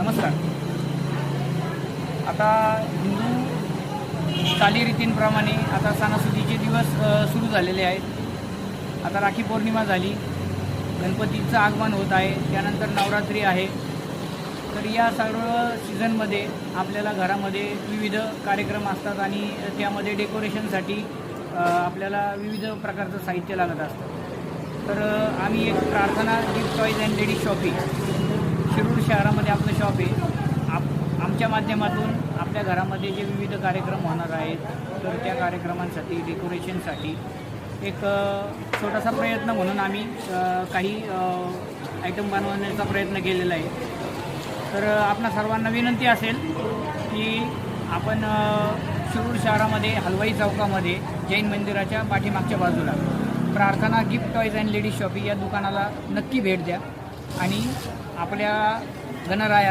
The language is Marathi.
नमस्कार. आता हिंदू चालीरीतींप्रमाणे आता सणासुदीचे दिवस सुरू झालेले आहेत. आता राखी पौर्णिमा झाली, गणपतीचं आगमन होत आहे, त्यानंतर नवरात्री आहे. तर या सर्व सीझनमध्ये आपल्याला घरामध्ये विविध कार्यक्रम असतात आणि त्यामध्ये डेकोरेशनसाठी आपल्याला विविध प्रकारचं साहित्य लागत असतं. तर आम्ही एक प्रार्थना gift toys and ladies shopping Shirur शहरामध्ये आपलं शॉप आहे. आमच्या माध्यमातून आपल्या घरामध्ये जे विविध कार्यक्रम होणार आहेत तर त्या कार्यक्रमांसाठी डेकोरेशनसाठी एक छोटासा प्रयत्न म्हणून आम्ही काही आयटम बनवण्याचा प्रयत्न केलेला आहे. तर आपणा सर्वांना विनंती असेल की आपण शिरूर शहरामध्ये हलवाई चौकामध्ये जैन मंदिराच्या पाठीमागच्या बाजूला प्रार्थना gift toys and ladies shopping या दुकानाला नक्की भेट द्या आणि आपल्या गणराया